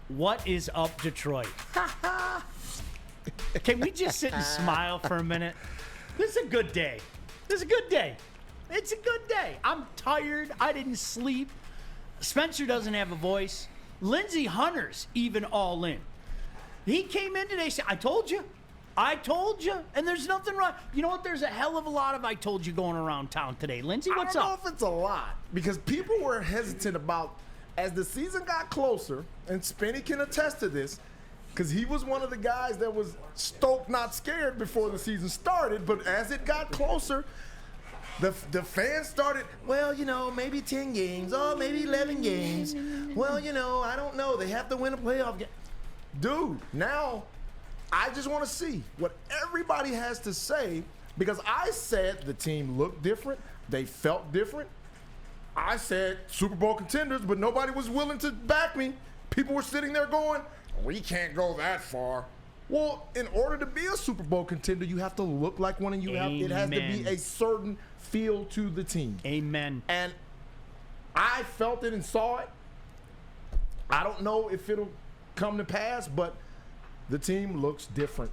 What is up, Detroit? Can we just sit and smile for a minute? This is a good day. This is a good day. It's a good day. I'm tired. I didn't sleep. Spencer doesn't have a voice. Lindsey Hunter's even all in. He came in today and said, I told you. I told you. And there's nothing wrong. You know what? There's a hell of a lot of I told you going around town today. Lindsey, what's up? I don't know if it's a lot because people were hesitant about as the season got closer, and Spenny can attest to this, because he was one of the guys that was stoked, not scared before the season started. But as it got closer, the fans started, well, you know, maybe 10 games, oh, maybe 11 games. Well, you know, I don't know. They have to win a playoff game. Dude, now I just want to see what everybody has to say, because I said the team looked different. They felt different. I said Super Bowl contenders, but nobody was willing to back me. People were sitting there going, we can't go that far. Well, in order to be a Super Bowl contender, you have to look like one, and it has to be a certain feel to the team. Amen. And I felt it and saw it. I don't know if it'll come to pass, but the team looks different.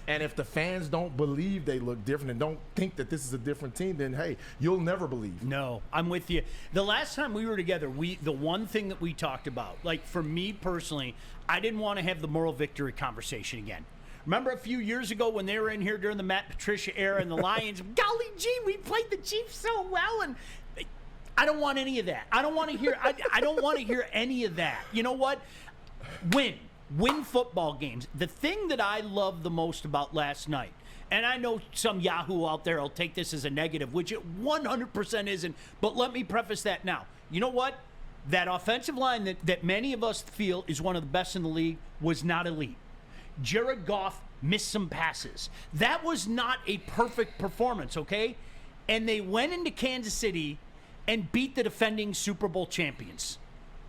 And if the fans don't believe they look different and don't think that this is a different team, then, hey, you'll never believe. No, I'm with you. The last time we were together, the one thing that we talked about, like for me personally, I didn't want to have the moral victory conversation again. Remember a few years ago when they were in here during the Matt Patricia era and the Lions, golly gee, we played the Chiefs so well, and I don't want any of that. I don't want to hear I don't want to hear any of that. You know what? Win football games. The thing that I love the most about last night, and I know some Yahoo out there will take this as a negative, which it 100% isn't, but let me preface that now. You know what? That offensive line that many of us feel is one of the best in the league was not elite. Jared Goff missed some passes. That was not a perfect performance, okay? And they went into Kansas City and beat the defending Super Bowl champions.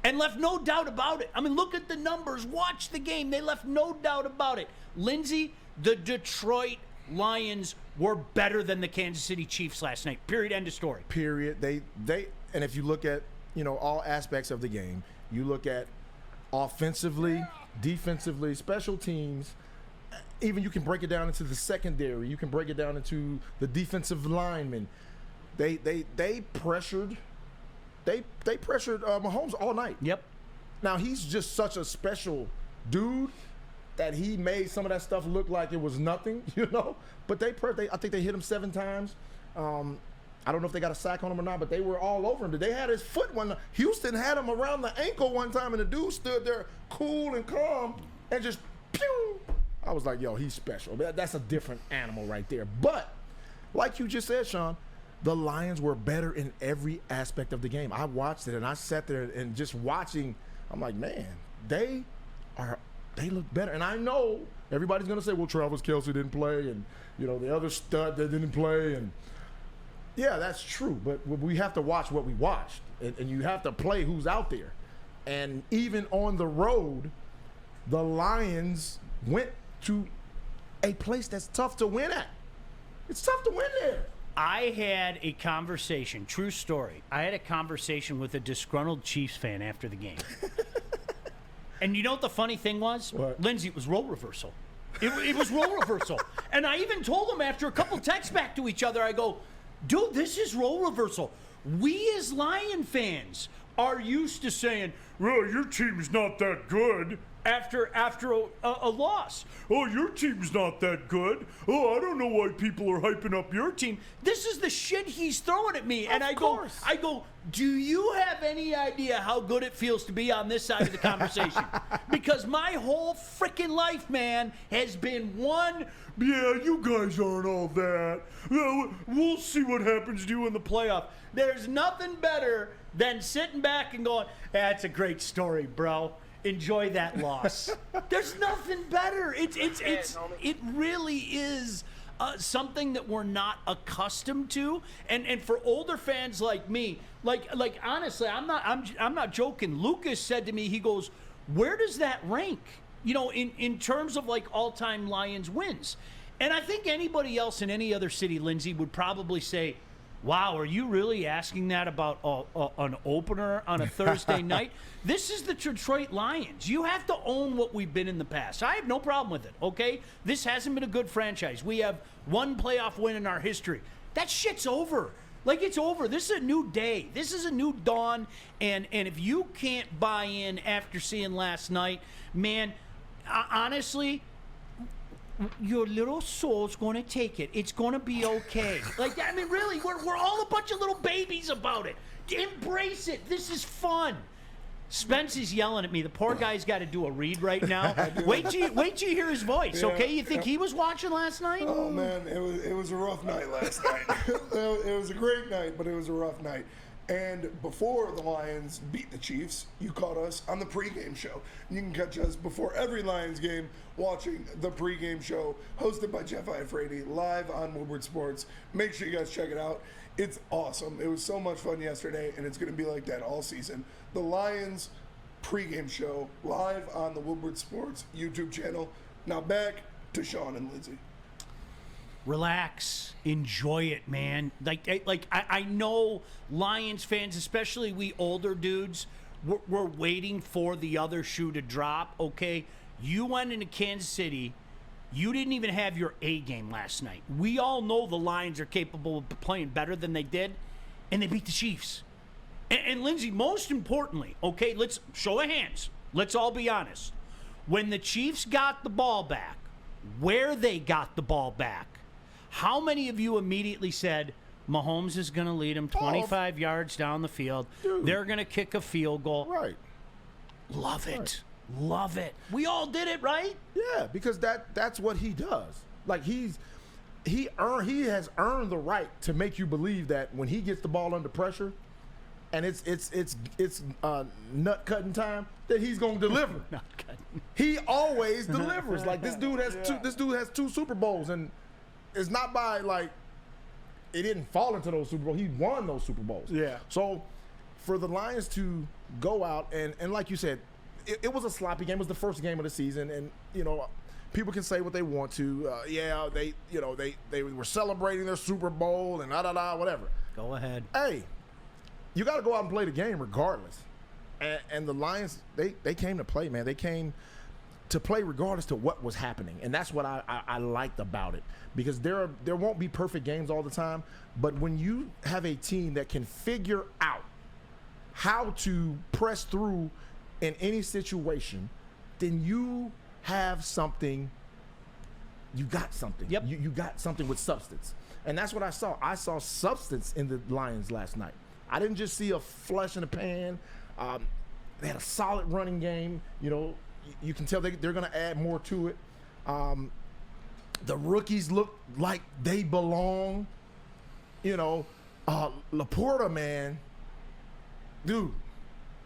And left no doubt about it. I mean, look at the numbers. Watch the game. They left no doubt about it. Lindsey, the Detroit Lions were better than the Kansas City Chiefs last night. Period. End of story. Period. They and if you look at, you know, all aspects of the game, you look at offensively, defensively, special teams, even you can break it down into the secondary. You can break it down into the defensive linemen. They pressured. They pressured Mahomes all night. Yep. Now, he's just such a special dude that he made some of that stuff look like it was nothing, you know. But I think they hit him 7 times. I don't know if they got a sack on him or not, but they were all over him. They had his foot one. Houston had him around the ankle one time, and the dude stood there cool and calm and just pew. I was like, yo, he's special. That's a different animal right there. But like you just said, Sean, the Lions were better in every aspect of the game. I watched it, and I sat there and just watching, I'm like, man, they look better. And I know everybody's going to say, well, Travis Kelce didn't play, and, you know, the other stud that didn't play. And, yeah, that's true. But we have to watch what we watched, and you have to play who's out there. And even on the road, the Lions went to a place that's tough to win at. It's tough to win there. I had a conversation, true story. I had a conversation with a disgruntled Chiefs fan after the game. And you know what the funny thing was? What? Lindsey, it was role reversal. It was role reversal. And I even told him after a couple texts back to each other, I go, dude, this is role reversal. We as Lion fans are used to saying, well, your team's not that good after a loss. Oh, your team's not that good. Oh, I don't know why people are hyping up your team. This is the shit he's throwing at me. And I go, do you have any idea how good it feels to be on this side of the conversation? Because my whole freaking life, man, has been one, yeah, you guys aren't all that. We'll see what happens to you in the playoff. There's nothing better than sitting back and going, that's a great story, bro. Enjoy that loss. There's nothing better. It really is something that we're not accustomed to. And for older fans like me, like honestly, I'm not joking. Lucas said to me, he goes, where does that rank? You know, in terms of like all-time Lions wins. And I think anybody else in any other city, Lindsey, would probably say, Wow, are you really asking that about an opener on a Thursday night? This is the Detroit Lions. You have to own what we've been in the past. I have no problem with it, okay? This hasn't been a good franchise. We have one playoff win in our history. That shit's over. Like, it's over. This is a new day. This is a new dawn. And if you can't buy in after seeing last night, man, honestly, your little soul's going to take it. It's going to be okay. Like, I mean, really, we're all a bunch of little babies about it. Embrace it. This is fun. Spence is yelling at me. The poor guy's got to do a read right now. Wait till you hear his voice, okay? You think he was watching last night? Oh, man, it was a rough night last night. It was a great night, but it was a rough night. And before the Lions beat the Chiefs, you caught us on the pregame show. You can catch us before every Lions game watching the pregame show hosted by Jeff Iafrady live on Woodward Sports. Make sure you guys check it out. It's awesome. It was so much fun yesterday, and it's going to be like that all season. The Lions pregame show live on the Woodward Sports YouTube channel. Now back to Sean and Lindsey. Relax, enjoy it, man. I know Lions fans, especially we older dudes, we're waiting for the other shoe to drop. Okay, you went into Kansas City. You didn't even have your A game last night. We all know the Lions are capable of playing better than they did, and they beat the Chiefs. And Lindsey, most importantly, okay, let's show of hands. Let's all be honest. When the Chiefs got the ball back, where they got the ball back, how many of you immediately said, Mahomes is going to lead them 25 yards down the field. Dude. They're going to kick a field goal. Right. Love it. Right. Love it. We all did it, right? Yeah, because that's what he does. Like, he has earned the right to make you believe that when he gets the ball under pressure and it's nut cutting time, that he's going to deliver. Nut cutting. He always delivers. Like, this dude has two Super Bowls, and it's not by, like, it didn't fall into those Super Bowls. He won those Super Bowls. Yeah. So for the Lions to go out and like you said, it was a sloppy game. It was the first game of the season, and you know, people can say what they want to. They were celebrating their Super Bowl and whatever. Go ahead. Hey, you got to go out and play the game regardless. And the Lions, they came to play, man. They came to play regardless to what was happening, and that's what I liked about it. Because there won't be perfect games all the time, but when you have a team that can figure out how to press through in any situation, then you have something. You got something. Yep. You got something with substance, and that's what I saw. I saw substance in the Lions last night. I didn't just see a flash in the pan. They had a solid running game. You know, you can tell they're going to add more to it. The rookies look like they belong. You know, Laporta, man, dude,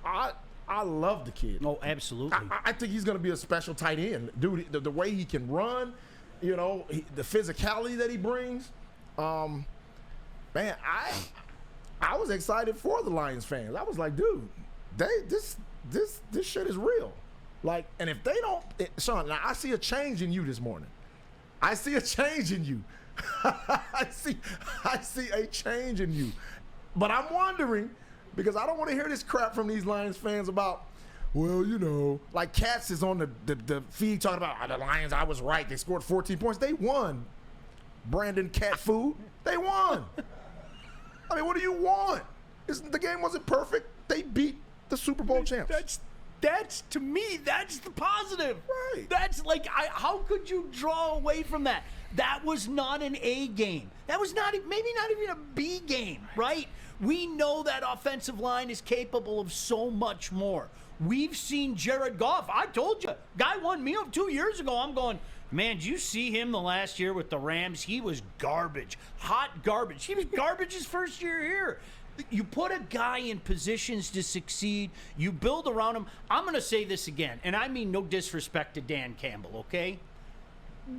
I love the kid. Oh, absolutely. I think he's going to be a special tight end. Dude, the way he can run, you know, the physicality that he brings. Man, I was excited for the Lions fans. I was like, dude, this shit is real. Like, and if they don't, Sean, now I see a change in you this morning. I see a change in you. I see a change in you. But I'm wondering, because I don't want to hear this crap from these Lions fans about, well, you know, like Katz is on the feed talking about the Lions, I was right. They scored 14 points. They won. Brandon Cat Food. They won. I mean, what do you want? The game wasn't perfect. They beat the Super Bowl champs. That's to me, that's the positive. Right. That's like, how could you draw away from that? That was not an A game. That was maybe not even a B game, right? We know that offensive line is capable of so much more. We've seen Jared Goff. I told you, guy won me over 2 years ago. I'm going, man, did you see him the last year with the Rams? He was garbage, hot garbage. He was garbage his first year here. You put a guy in positions to succeed. You build around him. I'm going to say this again, and I mean no disrespect to Dan Campbell, okay?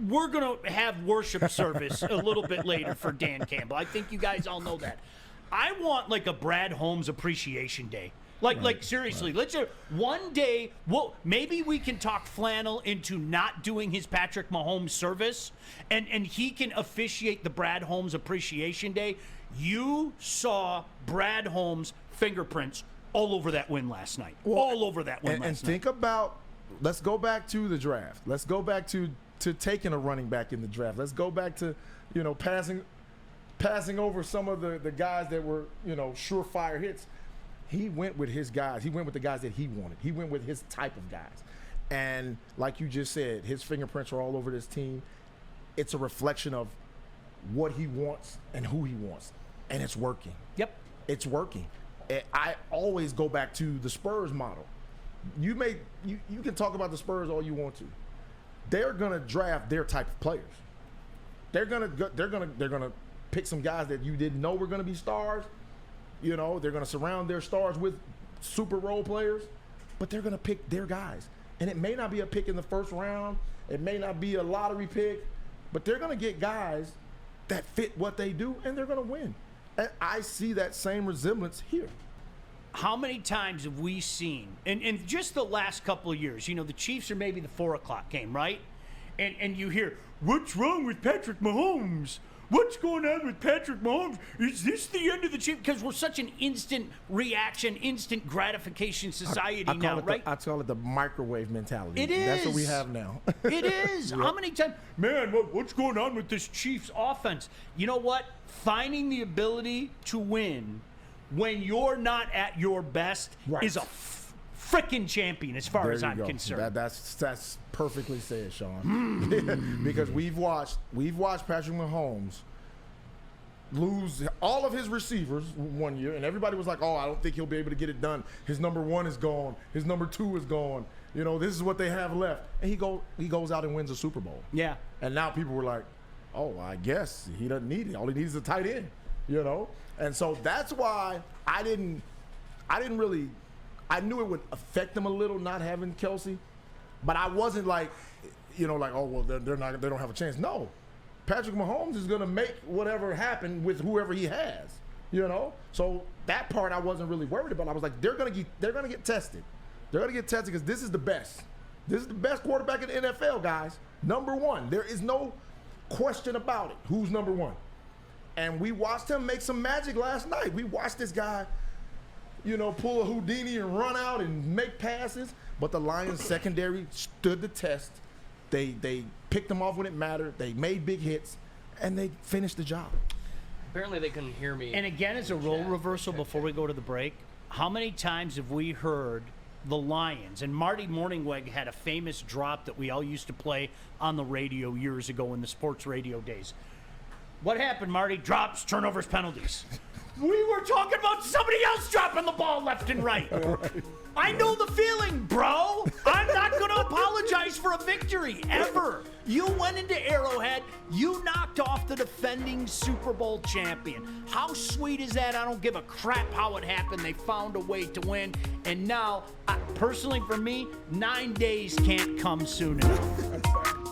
We're going to have worship service a little bit later for Dan Campbell. I think you guys all know that. I want like a Brad Holmes appreciation day. Like seriously, let's say one day, maybe we can talk Flannel into not doing his Patrick Mahomes service, and he can officiate the Brad Holmes appreciation day. You saw Brad Holmes' fingerprints all over that win last night. All over that win last night. And think about, let's go back to the draft. Let's go back to taking a running back in the draft. Let's go back to, passing over some of the guys that were, surefire hits. He went with his guys. He went with the guys that he wanted. He went with his type of guys. And like you just said, his fingerprints are all over this team. It's a reflection of what he wants and who he wants. And it's working. Yep. It's working. I always go back to the Spurs model. You can talk about the Spurs all you want to. They're gonna draft their type of players. They're gonna pick some guys that you didn't know were gonna be stars. They're gonna surround their stars with super role players, but they're gonna pick their guys. And it may not be a pick in the first round. It may not be a lottery pick, but they're gonna get guys that fit what they do, and they're gonna win. And I see that same resemblance here. How many times have we seen, in just the last couple of years, the Chiefs are maybe the 4 o'clock game, right? And you hear, what's wrong with Patrick Mahomes? What's going on with Patrick Mahomes? Is this the end of the Chiefs? Because we're such an instant reaction, instant gratification society now, right? I call it the microwave mentality. It is. That's what we have now. It is. Yep. How many times? Man, what's going on with this Chiefs offense? You know what? Finding the ability to win when you're not at your best is a freaking champion as far as I'm concerned. That's perfectly said, Sean. Because we've watched Patrick Mahomes lose all of his receivers one year, and everybody was like, "Oh, I don't think he'll be able to get it done. His number 1 is gone. His number 2 is gone. This is what they have left." And he goes out and wins a Super Bowl. Yeah. And now people were like, "Oh, I guess he doesn't need it. All he needs is a tight end." And so that's why I knew it would affect them a little not having Kelsey, but I wasn't like, oh well, they don't have a chance. No, Patrick Mahomes is gonna make whatever happen with whoever he has, So that part I wasn't really worried about. I was like, they're gonna get tested. They're gonna get tested because this is the best. This is the best quarterback in the NFL, guys. Number 1. There is no question about it. Who's number 1? And we watched him make some magic last night. We watched this guy, pull a Houdini and run out and make passes. But the Lions secondary stood the test. They picked them off when it mattered. They made big hits, and they finished the job. Apparently they couldn't hear me. And again, as a role reversal before we go to the break, how many times have we heard the Lions, and Marty Morningweg had a famous drop that we all used to play on the radio years ago in the sports radio days. What happened, Marty? Drops, turnovers, penalties. We were talking about somebody else dropping the ball left and right. I know the feeling, bro. I'm not going to apologize for a victory, ever. You went into Arrowhead. You knocked off the defending Super Bowl champion. How sweet is that? I don't give a crap how it happened. They found a way to win. And now, personally for me, 9 days can't come soon enough.